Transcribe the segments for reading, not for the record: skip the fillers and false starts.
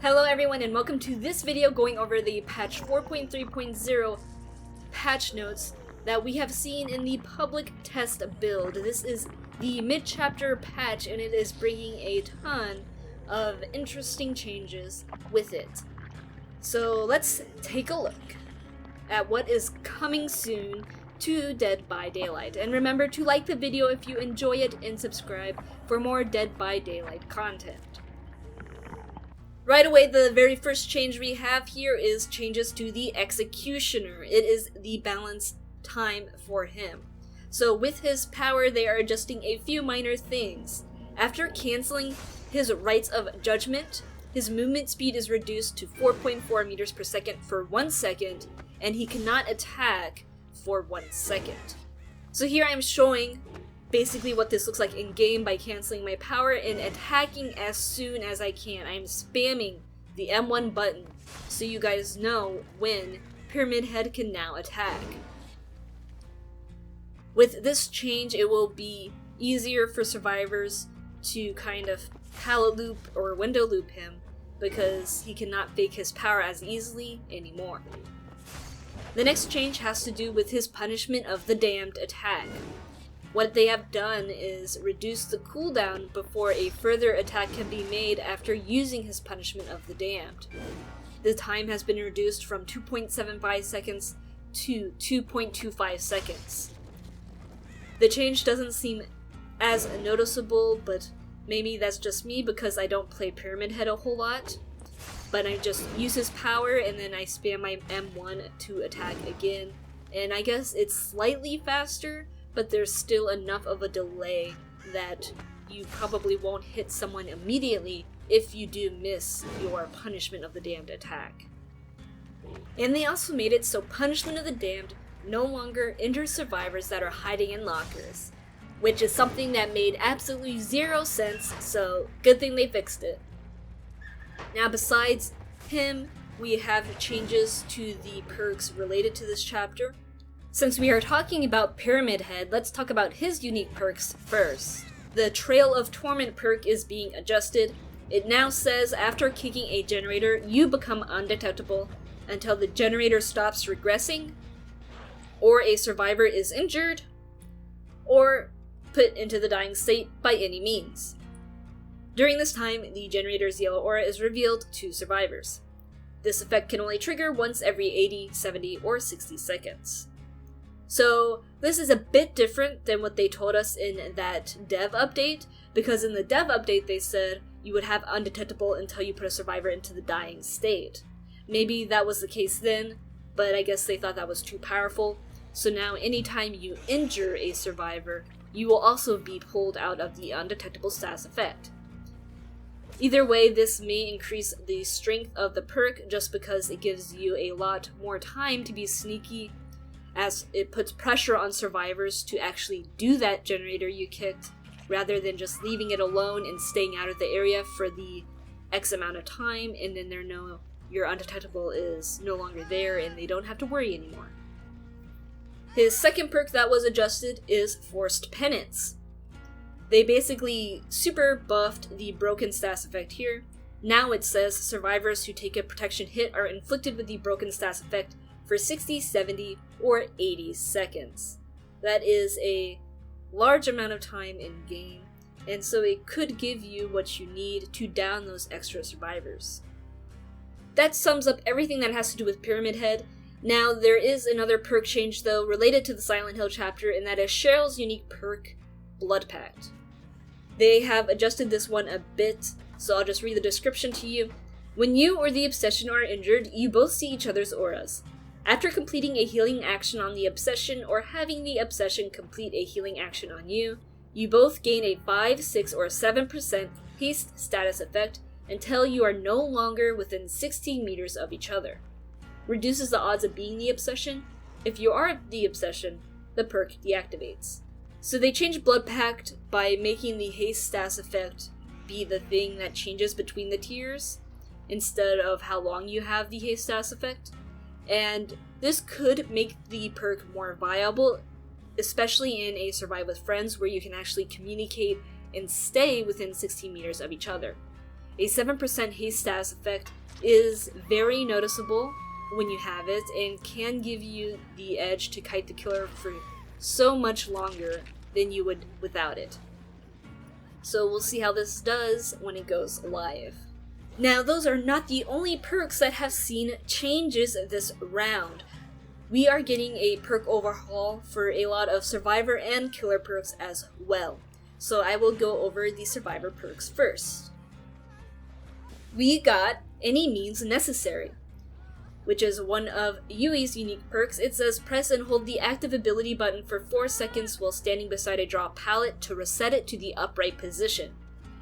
Hello everyone and welcome to this video going over the patch 4.3.0 patch notes that we have seen in the public test build. This is the mid-chapter patch and it is bringing a ton of interesting changes with it. So let's take a look at what is coming soon to Dead by Daylight. And remember to like the video if you enjoy it and subscribe for more Dead by Daylight content. Right away, the very first change we have here is changes to the Executioner. It is the balance time for him. So with his power, they are adjusting a few minor things. After canceling his Rights of Judgment, his movement speed is reduced to 4.4 meters per second for 1 second, and he cannot attack for 1 second. So here I'm showing basically what this looks like in game by canceling my power and attacking as soon as I can. I'm spamming the M1 button so you guys know when Pyramid Head can now attack. With this change, it will be easier for survivors to kind of pallet loop or window loop him because he cannot fake his power as easily anymore. The next change has to do with his punishment of the Damned attack. What they have done is reduce the cooldown before a further attack can be made after using his punishment of the Damned. The time has been reduced from 2.75 seconds to 2.25 seconds. The change doesn't seem as noticeable, but maybe that's just me because I don't play Pyramid Head a whole lot. But I just use his power and then I spam my M1 to attack again. And I guess it's slightly faster, but there's still enough of a delay that you probably won't hit someone immediately if you do miss your Punishment of the Damned attack. And they also made it so Punishment of the Damned no longer injures survivors that are hiding in lockers, which is something that made absolutely zero sense, so good thing they fixed it. Now besides him, we have changes to the perks related to this chapter. Since we are talking about Pyramid Head, let's talk about his unique perks first. The Trail of Torment perk is being adjusted. It now says after kicking a generator, you become undetectable until the generator stops regressing, or a survivor is injured, or put into the dying state by any means. During this time, the generator's yellow aura is revealed to survivors. This effect can only trigger once every 80, 70, or 60 seconds. So this is a bit different than what they told us in that dev update, because in the dev update they said you would have undetectable until you put a survivor into the dying state. Maybe that was the case then, but I guess they thought that was too powerful. So now anytime you injure a survivor, you will also be pulled out of the undetectable status effect. Either way, this may increase the strength of the perk just because it gives you a lot more time to be sneaky, as it puts pressure on survivors to actually do that generator you kicked, rather than just leaving it alone and staying out of the area for the X amount of time, and then your undetectable is no longer there and they don't have to worry anymore. His second perk that was adjusted is Forced Penance. They basically super buffed the broken status effect here. Now it says survivors who take a protection hit are inflicted with the broken status effect for 60, 70, or 80 seconds. That is a large amount of time in game, and so it could give you what you need to down those extra survivors. That sums up everything that has to do with Pyramid Head. Now there is another perk change though related to the Silent Hill chapter, and that is Cheryl's unique perk, Blood Pact. They have adjusted this one a bit, so I'll just read the description to you. When you or the Obsession are injured, you both see each other's auras. After completing a healing action on the Obsession or having the Obsession complete a healing action on you, you both gain a 5, 6, or 7% haste status effect until you are no longer within 16 meters of each other. Reduces the odds of being the Obsession. If you are the Obsession, the perk deactivates. So they changed Blood Pact by making the haste status effect be the thing that changes between the tiers, instead of how long you have the haste status effect. And this could make the perk more viable, especially in a Survive with Friends where you can actually communicate and stay within 16 meters of each other. a 7% haste status effect is very noticeable when you have it and can give you the edge to kite the killer for so much longer than you would without it. So we'll see how this does when it goes live. Now, those are not the only perks that have seen changes this round. We are getting a perk overhaul for a lot of survivor and killer perks as well. So I will go over the survivor perks first. We got Any Means Necessary, which is one of Yui's unique perks. It says press and hold the active ability button for 4 seconds while standing beside a drop pallet to reset it to the upright position.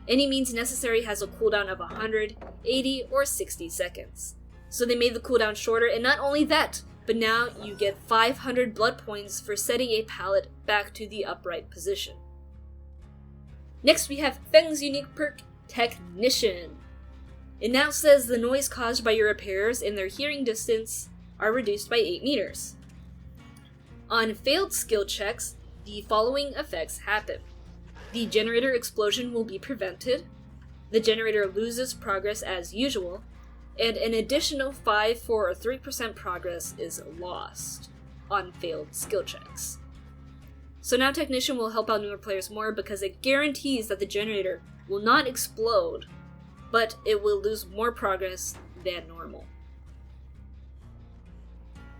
Any Means Necessary has a cooldown of 100, 80, or 60 seconds. So they made the cooldown shorter, and not only that, but now you get 500 blood points for setting a pallet back to the upright position. Next we have Feng's unique perk, Technician. It now says the noise caused by your repairers and their hearing distance are reduced by 8 meters. On failed skill checks, the following effects happen. The generator explosion will be prevented, the generator loses progress as usual, and an additional 5, 4, or 3% progress is lost on failed skill checks. So now Technician will help out newer players more because it guarantees that the generator will not explode, but it will lose more progress than normal.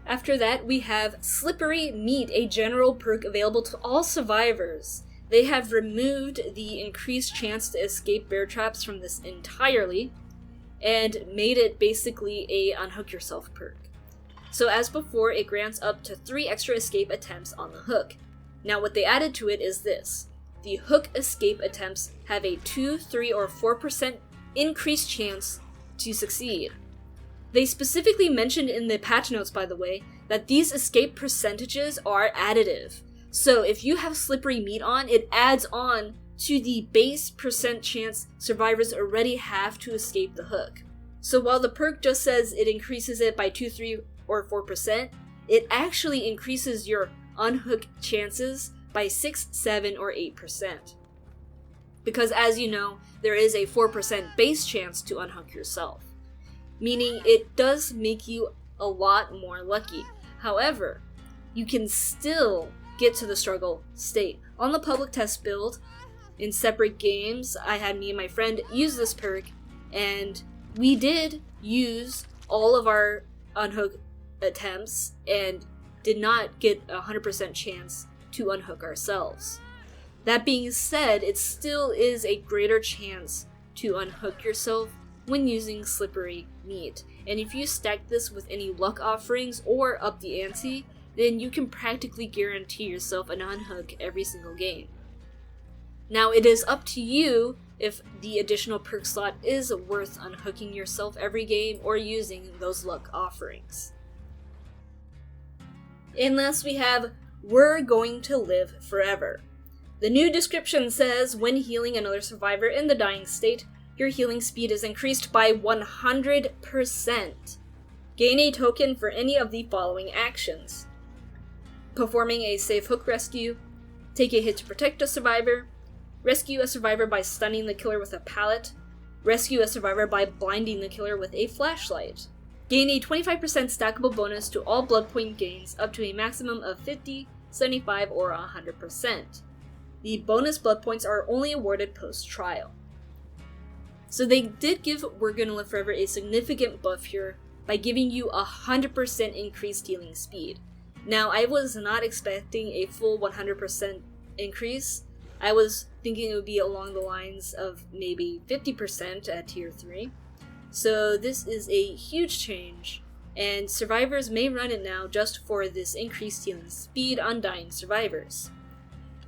After that, we have Slippery Meat, a general perk available to all survivors. They have removed the increased chance to escape bear traps from this entirely, and made it basically a unhook yourself perk. So as before, it grants up to 3 extra escape attempts on the hook. Now what they added to it is this. The hook escape attempts have a 2, 3, or 4% increased chance to succeed. They specifically mentioned in the patch notes, by the way, that these escape percentages are additive. So if you have Slippery Meat on, it adds on to the base percent chance survivors already have to escape the hook. So while the perk just says it increases it by 2, 3, or 4%, it actually increases your unhook chances by 6, 7, or 8%. Because as you know, there is a 4% base chance to unhook yourself, meaning it does make you a lot more lucky. However, you can still get to the struggle state. On the public test build, in separate games, I had me and my friend use this perk, and we did use all of our unhook attempts and did not get a 100% chance to unhook ourselves. That being said, it still is a greater chance to unhook yourself when using Slippery Meat. And if you stack this with any luck offerings or up the ante, then you can practically guarantee yourself an unhook every single game. Now it is up to you if the additional perk slot is worth unhooking yourself every game or using those luck offerings. And last we have We're Going to Live Forever. The new description says, when healing another survivor in the dying state, your healing speed is increased by 100%. Gain a token for any of the following actions. Performing a safe hook rescue, take a hit to protect a survivor, rescue a survivor by stunning the killer with a pallet, rescue a survivor by blinding the killer with a flashlight. Gain a 25% stackable bonus to all blood point gains up to a maximum of 50, 75, or 100%. The bonus blood points are only awarded post-trial. So they did give We're Gonna Live Forever a significant buff here by giving you 100% increased healing speed. Now, I was not expecting a full 100% increase. I was thinking it would be along the lines of maybe 50% at tier 3. So this is a huge change, and survivors may run it now just for this increased healing speed on dying survivors.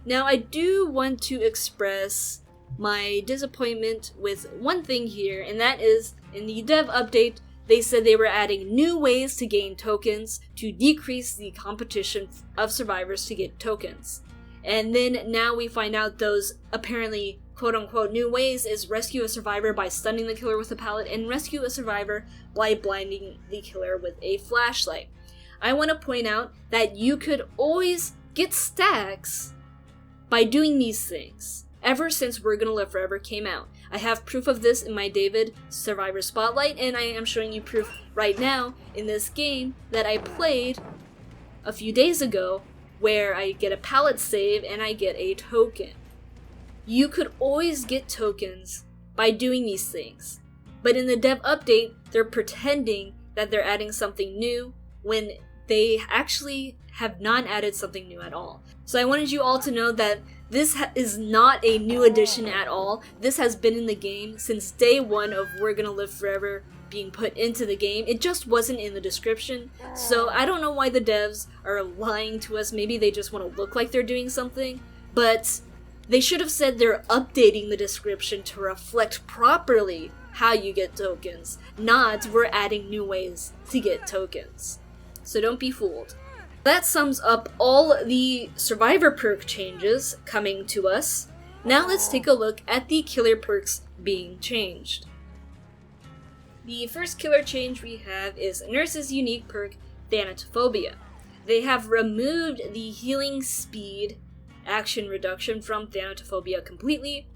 Now, I do want to express my disappointment with one thing here, and that is, in the dev update, they said they were adding new ways to gain tokens to decrease the competition of survivors to get tokens. And then now we find out those apparently quote-unquote new ways is rescue a survivor by stunning the killer with a pallet and rescue a survivor by blinding the killer with a flashlight. I want to point out that you could always get stacks by doing these things ever since We're Gonna Live Forever came out. I have proof of this in my David Survivor Spotlight, and I am showing you proof right now in this game that I played a few days ago, where I get a pallet save and I get a token. You could always get tokens by doing these things, but in the dev update, they're pretending that they're adding something new when they actually have not added something new at all. So I wanted you all to know that this is not a new addition at all. This has been in the game since day one of We're Gonna Live Forever being put into the game. It just wasn't in the description. So I don't know why the devs are lying to us. Maybe they just want to look like they're doing something. But they should have said they're updating the description to reflect properly how you get tokens, not we're adding new ways to get tokens. So don't be fooled. That sums up all the Survivor perk changes coming to us. Now let's take a look at the killer perks being changed. The first killer change we have is Nurse's unique perk, Thanatophobia. They have removed the healing speed action reduction from Thanatophobia completely.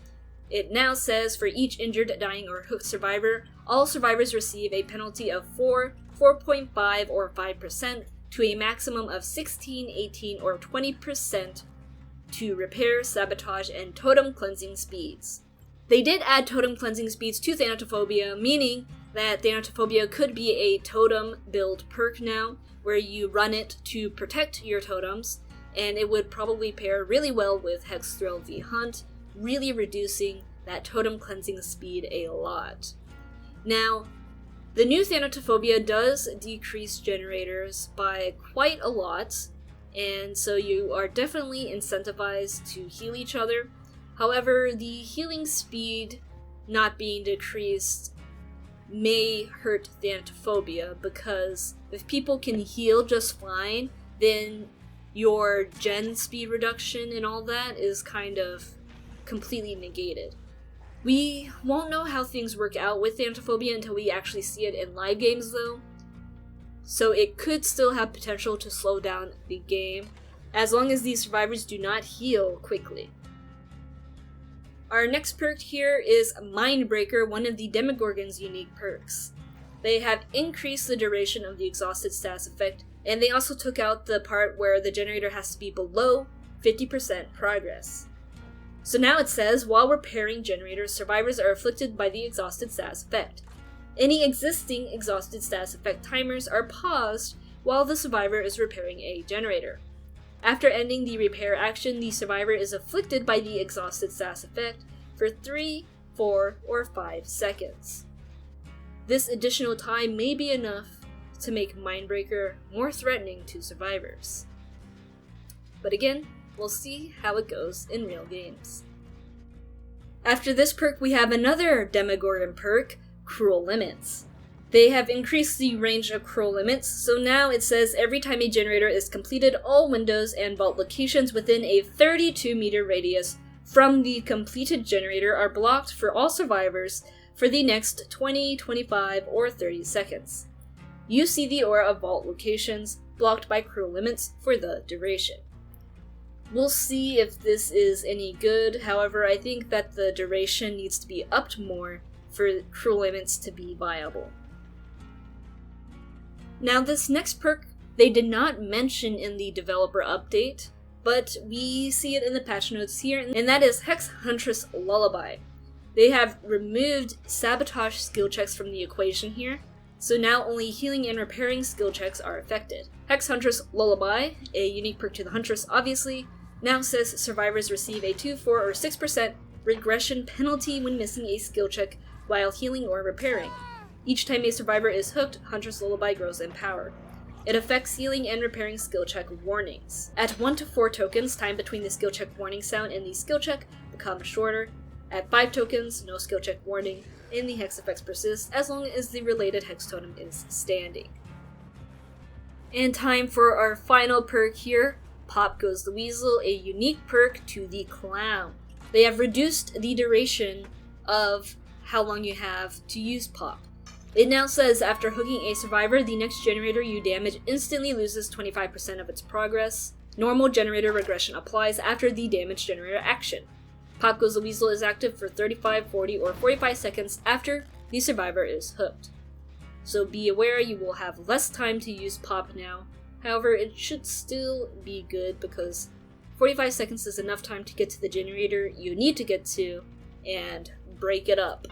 It now says for each injured, dying, or hooked survivor, all survivors receive a penalty of 4, 4.5, or 5% to a maximum of 16, 18, or 20% to repair, sabotage, and totem cleansing speeds. They did add totem cleansing speeds to Thanatophobia, meaning that Thanatophobia could be a totem build perk now, where you run it to protect your totems, and it would probably pair really well with Hex Thrill v Hunt, really reducing that totem cleansing speed a lot. Now, the new Thanatophobia does decrease generators by quite a lot, and so you are definitely incentivized to heal each other. However, the healing speed not being decreased may hurt Thanatophobia, because if people can heal just fine, then your gen speed reduction and all that is kind of completely negated. We won't know how things work out with Thanatophobia until we actually see it in live games though, so it could still have potential to slow down the game, as long as these survivors do not heal quickly. Our next perk here is Mindbreaker, one of the Demogorgon's unique perks. They have increased the duration of the exhausted status effect, and they also took out the part where the generator has to be below 50% progress. So now it says, while repairing generators, survivors are afflicted by the exhausted status effect. Any existing exhausted status effect timers are paused while the survivor is repairing a generator. After ending the repair action, the survivor is afflicted by the exhausted status effect for 3, 4, or 5 seconds. This additional time may be enough to make Mindbreaker more threatening to survivors. But again, we'll see how it goes in real games. After this perk, we have another Demogorgon perk, Cruel Limits. They have increased the range of Cruel Limits, so now it says every time a generator is completed, all windows and vault locations within a 32-meter radius from the completed generator are blocked for all survivors for the next 20, 25, or 30 seconds. You see the aura of vault locations blocked by Cruel Limits for the duration. We'll see if this is any good, however, I think that the duration needs to be upped more for Cruel Limits to be viable. Now this next perk, they did not mention in the developer update, but we see it in the patch notes here, and that is Hex Huntress Lullaby. They have removed sabotage skill checks from the equation here, so now only healing and repairing skill checks are affected. Hex Huntress Lullaby, a unique perk to the Huntress obviously, now says survivors receive a 2, 4, or 6% regression penalty when missing a skill check while healing or repairing. Each time a survivor is hooked, Huntress Lullaby grows in power. It affects healing and repairing skill check warnings. At 1 to 4 tokens, time between the skill check warning sound and the skill check becomes shorter. At 5 tokens, no skill check warning, and the hex effects persist as long as the related hex totem is standing. And time for our final perk here, Pop Goes the Weasel, a unique perk to the Clown. They have reduced the duration of how long you have to use Pop. It now says after hooking a survivor, the next generator you damage instantly loses 25% of its progress. Normal generator regression applies after the damage generator action. Pop Goes the Weasel is active for 35, 40, or 45 seconds after the survivor is hooked. So be aware you will have less time to use Pop now. However, it should still be good because 45 seconds is enough time to get to the generator you need to get to and break it up.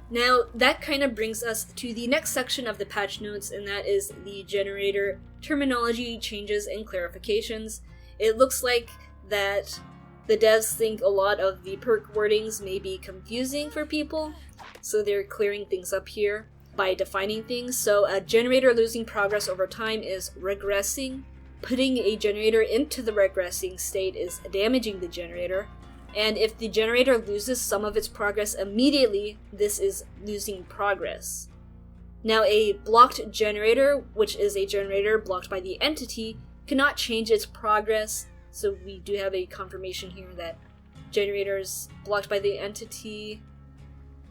Now, that kind of brings us to the next section of the patch notes, and that is the generator terminology changes and clarifications. It looks like that the devs think a lot of the perk wordings may be confusing for people, so they're clearing things up here by defining things. So a generator losing progress over time is regressing. Putting a generator into the regressing state is damaging the generator. And if the generator loses some of its progress immediately, this is losing progress. Now, a blocked generator, which is a generator blocked by the entity, cannot change its progress. So we do have a confirmation here that generators blocked by the entity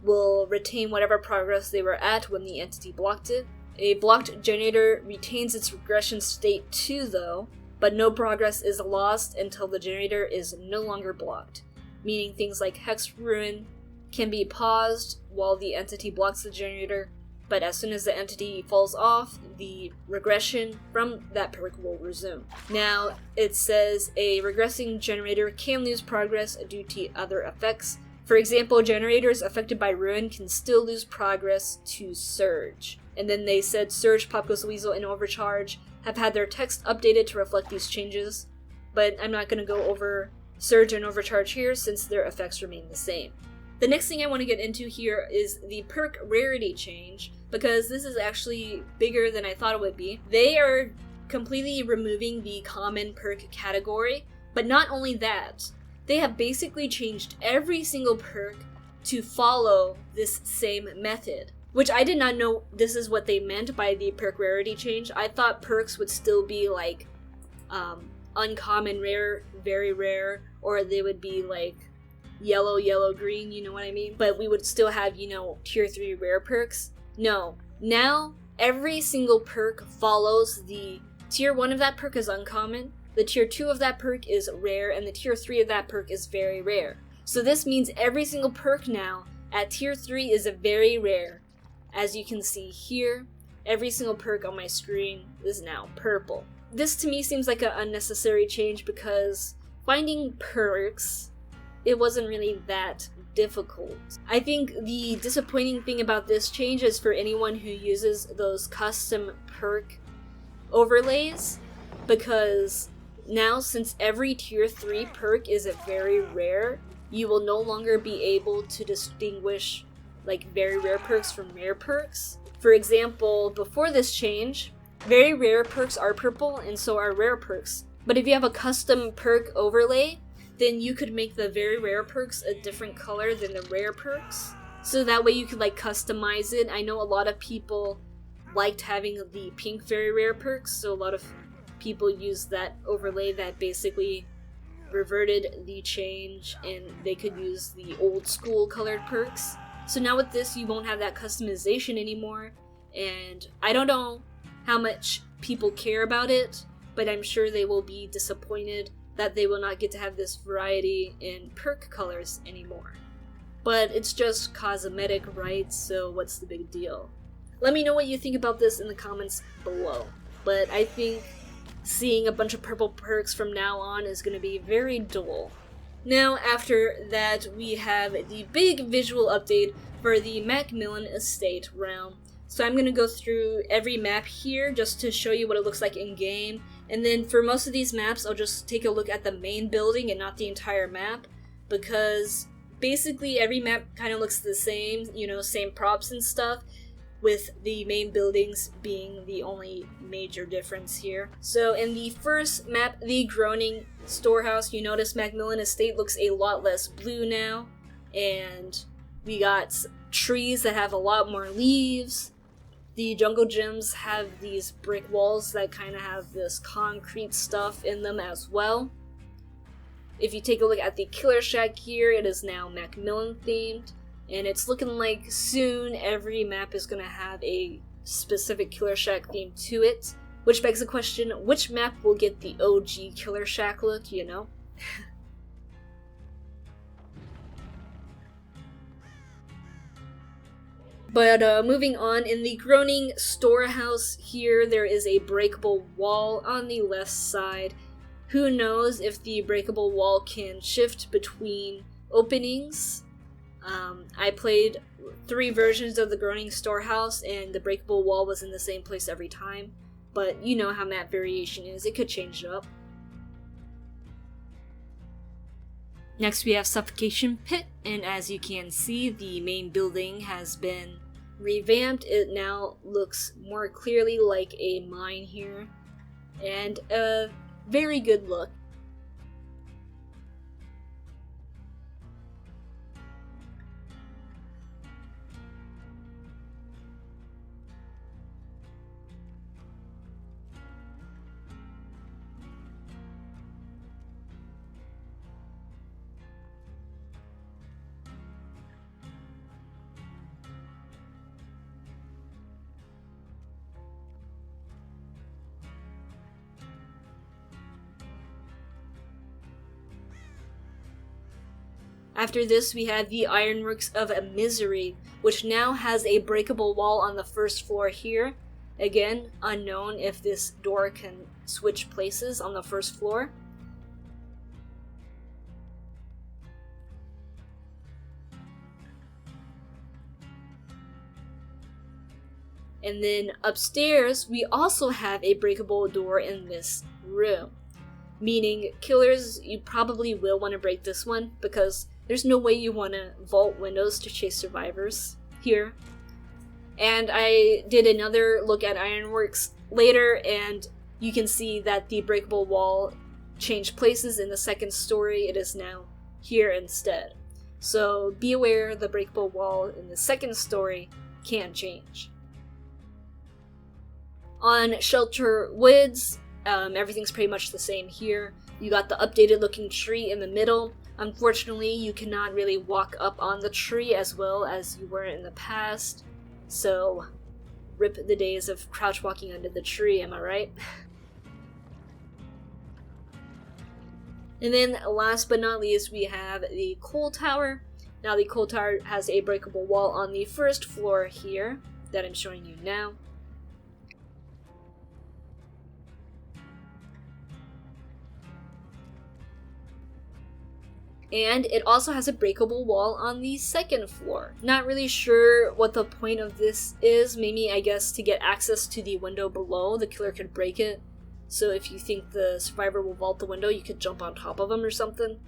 will retain whatever progress they were at when the entity blocked it. A blocked generator retains its regression state too, though, but no progress is lost until the generator is no longer blocked, meaning things like Hex Ruin can be paused while the entity blocks the generator, but as soon as the entity falls off, the regression from that perk will resume. Now, it says a regressing generator can lose progress due to other effects. For example, generators affected by Ruin can still lose progress to Surge. And then they said Surge, Pop Goes the Weasel, and Overcharge have had their text updated to reflect these changes, but I'm not going to go over Surge and Overcharge here since their effects remain the same. The next thing I want to get into here is the perk rarity change, because this is actually bigger than I thought it would be. They are completely removing the common perk category, but not only that, they have basically changed every single perk to follow this same method, which I did not know this is what they meant by the perk rarity change. I thought perks would still be like uncommon, rare, very rare, or they would be like yellow, yellow, green, you know what I mean? But we would still have, tier 3 rare perks. No. Now, every single perk follows the tier 1 of that perk is uncommon, the tier 2 of that perk is rare, and the tier 3 of that perk is very rare. So this means every single perk now at tier 3 is a very rare. As you can see here, every single perk on my screen is now purple. This to me seems like an unnecessary change because finding perks, it wasn't really that difficult. I think the disappointing thing about this change is for anyone who uses those custom perk overlays, because now since every tier 3 perk is a very rare, you will no longer be able to distinguish like very rare perks from rare perks. For example, before this change, very rare perks are purple and so are rare perks. But if you have a custom perk overlay, then you could make the very rare perks a different color than the rare perks. So that way you could like customize it. I know a lot of people liked having the pink very rare perks, so a lot of people used that overlay that basically reverted the change and they could use the old school colored perks. So now with this, you won't have that customization anymore, and I don't know how much people care about it, but I'm sure they will be disappointed that they will not get to have this variety in perk colors anymore. But it's just cosmetic, right? So what's the big deal? Let me know what you think about this in the comments below. But I think seeing a bunch of purple perks from now on is going to be very dull. Now, after that, we have the big visual update for the Macmillan Estate realm. So I'm going to go through every map here just to show you what it looks like in-game. And then for most of these maps, I'll just take a look at the main building and not the entire map, because basically every map kind of looks the same, same props and stuff, with the main buildings being the only major difference here. So in the first map, the Groaning Storehouse, you notice Macmillan Estate looks a lot less blue now, and we got trees that have a lot more leaves. The jungle gyms have these brick walls that kind of have this concrete stuff in them as well. If you take a look at the Killer Shack here, it is now Macmillan themed, and it's looking like soon every map is going to have a specific Killer Shack theme to it, which begs the question, which map will get the OG Killer Shack look, But moving on, in the Groaning Storehouse here, there is a breakable wall on the left side. Who knows if the breakable wall can shift between openings? I played 3 versions of the Groaning Storehouse, and the breakable wall was in the same place every time. But you know how map variation is, it could change it up. Next we have Suffocation Pit, and as you can see, the main building has been revamped. It now looks more clearly like a mine here, and a very good look. After this, we have the Ironworks of Misery, which now has a breakable wall on the first floor here. Again, unknown if this door can switch places on the first floor. And then upstairs, we also have a breakable door in this room. Meaning, killers, you probably will want to break this one, because there's no way you want to vault windows to chase survivors here. And I did another look at Ironworks later, and you can see that the breakable wall changed places in the second story. It is now here instead. So be aware the breakable wall in the second story can change. On Shelter Woods, everything's pretty much the same here. You got the updated looking tree in the middle. Unfortunately, you cannot really walk up on the tree as well as you were in the past, so rip the days of crouch walking under the tree, am I right? And then last but not least, we have the coal tower. Now the coal tower has a breakable wall on the first floor here that I'm showing you now. And it also has a breakable wall on the second floor. Not really sure what the point of this is. Maybe, I guess, to get access to the window below, the killer could break it. So if you think the survivor will vault the window, you could jump on top of them or something.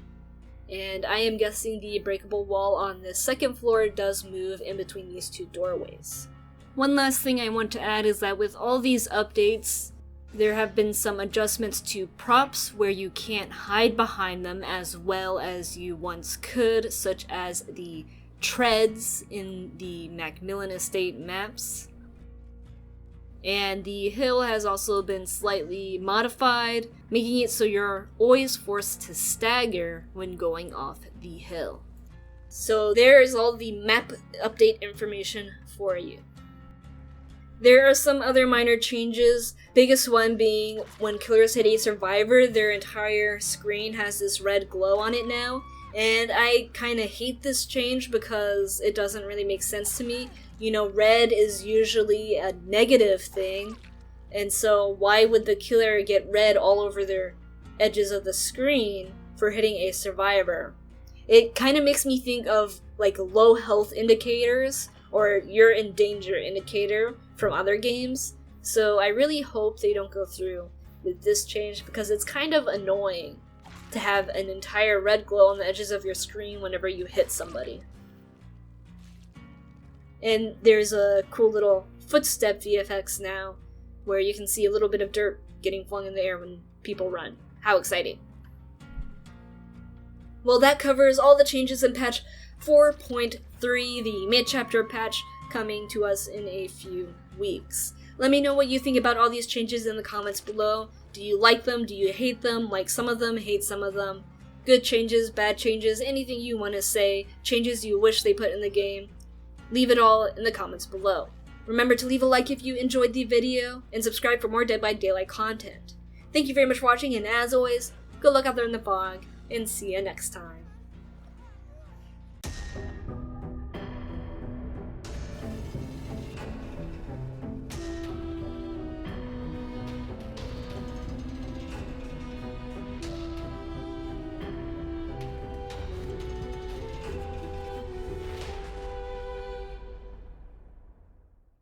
And I am guessing the breakable wall on the second floor does move in between these 2 doorways. One last thing I want to add is that with all these updates, there have been some adjustments to props where you can't hide behind them as well as you once could, such as the treads in the Macmillan estate maps. And the hill has also been slightly modified, making it so you're always forced to stagger when going off the hill. So there is all the map update information for you. There are some other minor changes, biggest one being when killers hit a survivor, their entire screen has this red glow on it now, and I kinda hate this change because it doesn't really make sense to me. You know, red is usually a negative thing, and so why would the killer get red all over their edges of the screen for hitting a survivor? It kinda makes me think of like low health indicators, or you're in danger indicator from other games. So I really hope they don't go through with this change because it's kind of annoying to have an entire red glow on the edges of your screen whenever you hit somebody. And there's a cool little footstep VFX now where you can see a little bit of dirt getting flung in the air when people run. How exciting. Well, that covers all the changes in patch 4.3, the mid-chapter patch coming to us in a few weeks. Let me know what you think about all these changes in the comments below. Do you like them? Do you hate them? Like some of them? Hate some of them? Good changes? Bad changes? Anything you want to say? Changes you wish they put in the game? Leave it all in the comments below. Remember to leave a like if you enjoyed the video, and subscribe for more Dead by Daylight content. Thank you very much for watching, and as always, good luck out there in the fog, and see you next time.